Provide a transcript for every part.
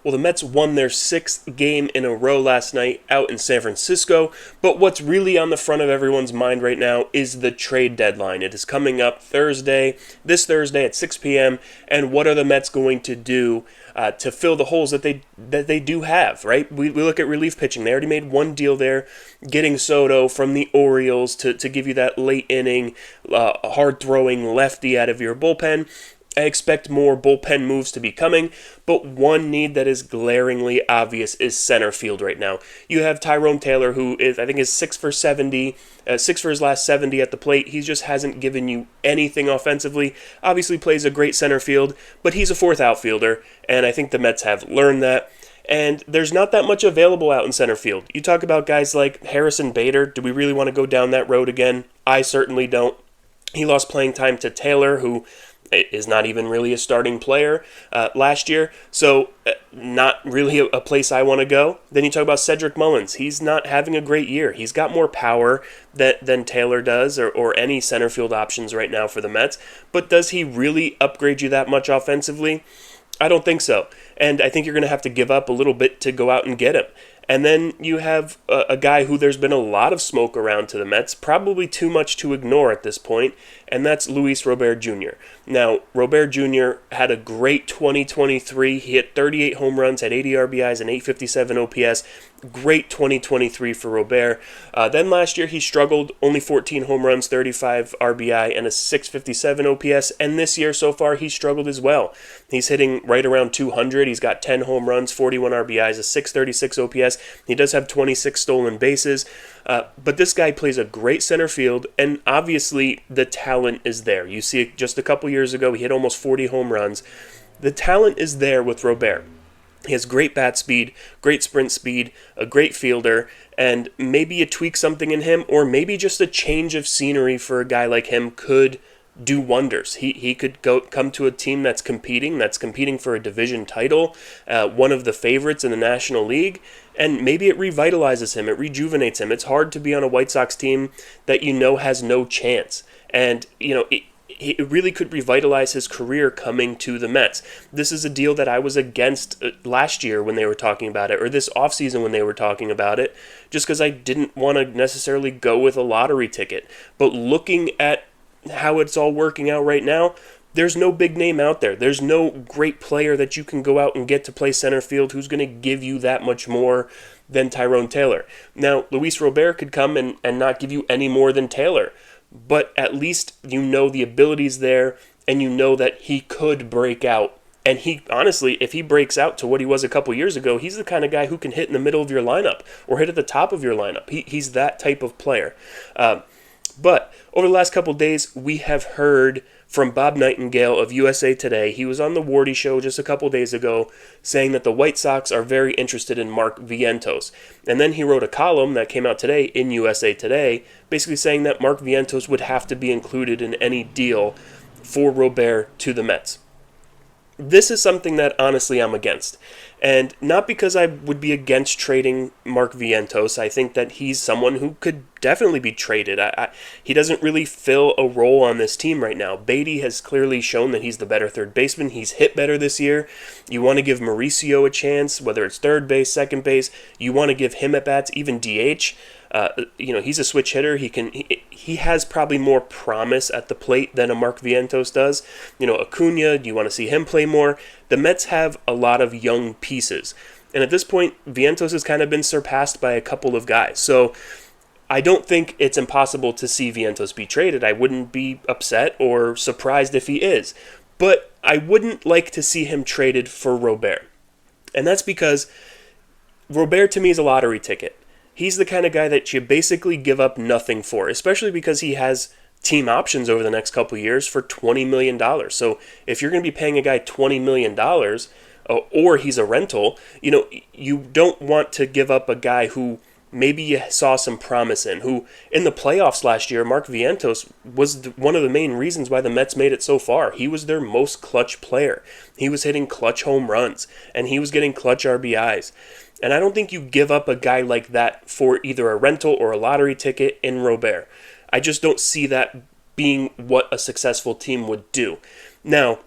Well, the Mets won their 6th game in a row last night out in San Francisco, but what's really on the front of everyone's mind right now is the trade deadline. It is coming up this Thursday at 6 p.m., and what are the Mets going to do to fill the holes that they do have, right? We look at relief pitching. They already made one deal there, getting Soto from the Orioles to give you that late inning, hard-throwing lefty out of your bullpen. I expect more bullpen moves to be coming, but one need that is glaringly obvious is center field right now. You have Tyrone Taylor, who is 6 for 70, 6 for his last 70 at the plate. He just hasn't given you anything offensively. Obviously plays a great center field, but he's a fourth outfielder, and I think the Mets have learned that. And there's not that much available out in center field. You talk about guys like Harrison Bader. Do we really want to go down that road again? I certainly don't. He lost playing time to Taylor, who is not even really a starting player last year, so not really a place I want to go. Then you talk about Cedric Mullins. He's not having a great year. He's got more power than Taylor does or any center field options right now for the Mets, but does he really upgrade you that much offensively? I don't think so, and I think you're going to have to give up a little bit to go out and get him. And then you have a guy who there's been a lot of smoke around to the Mets, probably too much to ignore at this point, and that's Luis Robert Jr. Now, Robert Jr. had a great 2023. He hit 38 home runs, had 80 RBIs, and 857 OPS. Great 2023 for Robert. Then last year he struggled, only 14 home runs, 35 RBI, and a 657 OPS. And this year so far he struggled as well. He's hitting right around 200. He's got 10 home runs, 41 RBIs, a 636 OPS. He does have 26 stolen bases. But this guy plays a great center field, and obviously the talent is there. You see it just a couple years ago, he hit almost 40 home runs. The talent is there with Robert. He has great bat speed, great sprint speed, a great fielder, and maybe you tweak something in him, or maybe just a change of scenery for a guy like him could do wonders. He could come to a team that's competing for a division title, one of the favorites in the National League, and maybe it revitalizes him, it rejuvenates him. It's hard to be on a White Sox team that has no chance. And, it really could revitalize his career coming to the Mets. This is a deal that I was against last year when they were talking about it, or this offseason when they were talking about it, just because I didn't want to necessarily go with a lottery ticket. But looking at how it's all working out right now, there's no big name out there. There's no great player that you can go out and get to play center field who's going to give you that much more than Tyrone Taylor. Now, Luis Robert could come and not give you any more than Taylor, but at least the ability's there, and that he could break out. And he, honestly, if he breaks out to what he was a couple years ago, he's the kind of guy who can hit in the middle of your lineup or hit at the top of your lineup. He's that type of player. But over the last couple days, we have heard from Bob Nightengale of USA Today. He was on the Wardy Show just a couple days ago saying that the White Sox are very interested in Mark Vientos. And then he wrote a column that came out today in USA Today basically saying that Mark Vientos would have to be included in any deal for Robert to the Mets. This is something that, honestly, I'm against. And not because I would be against trading Mark Vientos. I think that he's someone who could definitely be traded. He doesn't really fill a role on this team right now. Beatty has clearly shown that he's the better third baseman. He's hit better this year. You want to give Mauricio a chance, whether it's third base, second base. You want to give him at-bats, even DH. He's a switch hitter. He has probably more promise at the plate than a Mark Vientos does. Acuna, do you want to see him play more? The Mets have a lot of young pieces. And at this point, Vientos has kind of been surpassed by a couple of guys. So I don't think it's impossible to see Vientos be traded. I wouldn't be upset or surprised if he is. But I wouldn't like to see him traded for Robert. And that's because Robert, to me, is a lottery ticket. He's the kind of guy that you basically give up nothing for, especially because he has team options over the next couple of years for $20 million. So if you're going to be paying a guy $20 million, or he's a rental, you don't want to give up a guy who maybe you saw some promise in, who in the playoffs last year, Mark Vientos was one of the main reasons why the Mets made it so far. He was their most clutch player. He was hitting clutch home runs, and he was getting clutch RBIs. And I don't think you give up a guy like that for either a rental or a lottery ticket in Robert. I just don't see that being what a successful team would do. Now,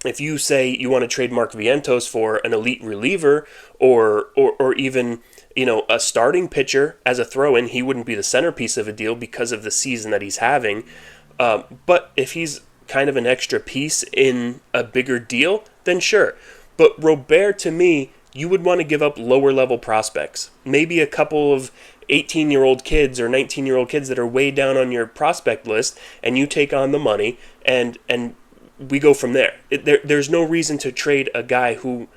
if you say you want to trade Mark Vientos for an elite reliever or even a starting pitcher as a throw-in, he wouldn't be the centerpiece of a deal because of the season that he's having. But if he's kind of an extra piece in a bigger deal, then sure. But Robert, to me, you would want to give up lower level prospects. Maybe a couple of 18-year-old kids or 19-year-old kids that are way down on your prospect list, and you take on the money, and we go from there. There's no reason to trade a guy who,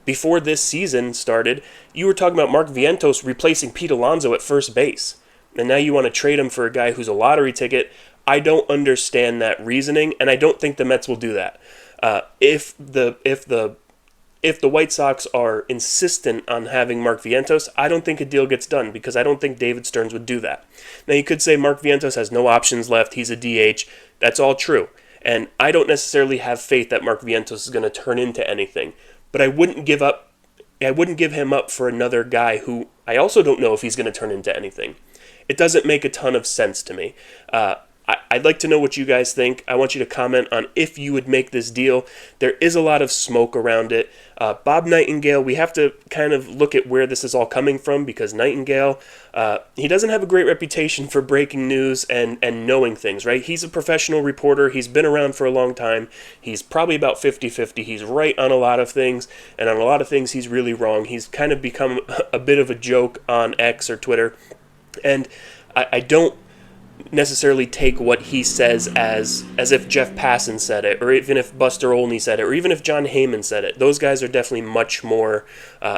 before this season started, you were talking about Mark Vientos replacing Pete Alonso at first base. And now you want to trade him for a guy who's a lottery ticket. I don't understand that reasoning, and I don't think the Mets will do that. If the White Sox are insistent on having Mark Vientos, I don't think a deal gets done because I don't think David Stearns would do that. Now, you could say Mark Vientos has no options left. He's a DH. That's all true. And I don't necessarily have faith that Mark Vientos is going to turn into anything. But I wouldn't give him up for another guy who I also don't know if he's going to turn into anything. It doesn't make a ton of sense to me. I'd like to know what you guys think. I want you to comment on if you would make this deal. There is a lot of smoke around it. Bob Nightengale, we have to kind of look at where this is all coming from because Nightengale, he doesn't have a great reputation for breaking news and knowing things, right? He's a professional reporter. He's been around for a long time. He's probably about 50-50. He's right on a lot of things, and on a lot of things he's really wrong. He's kind of become a bit of a joke on X or Twitter, and I don't necessarily take what he says as if Jeff Passan said it, or even if Buster Olney said it, or even if John Heyman said it. Those guys are definitely much more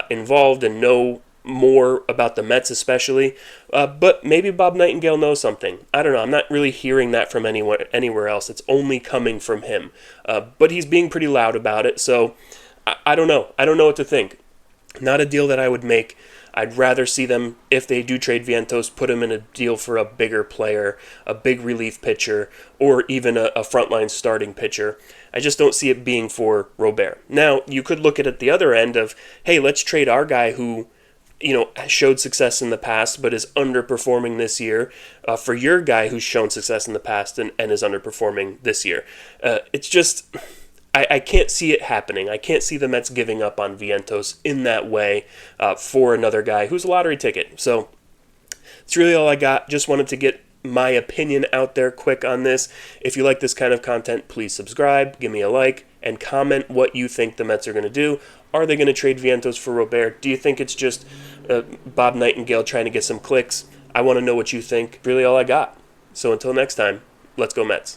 involved and know more about the Mets especially. But maybe Bob Nightengale knows something. I don't know. I'm not really hearing that from anywhere else. It's only coming from him. But he's being pretty loud about it, so I don't know. I don't know what to think. Not a deal that I would make. I'd rather see them, if they do trade Vientos, put him in a deal for a bigger player, a big relief pitcher, or even a frontline starting pitcher. I just don't see it being for Robert. Now, you could look at it the other end of, hey, let's trade our guy who, showed success in the past but is underperforming this year for your guy who's shown success in the past and is underperforming this year. It's just... I can't see it happening. I can't see the Mets giving up on Vientos in that way for another guy who's a lottery ticket. So that's really all I got. Just wanted to get my opinion out there quick on this. If you like this kind of content, please subscribe, give me a like, and comment what you think the Mets are going to do. Are they going to trade Vientos for Robert? Do you think it's just Bob Nightengale trying to get some clicks? I want to know what you think. Really all I got. So until next time, let's go Mets.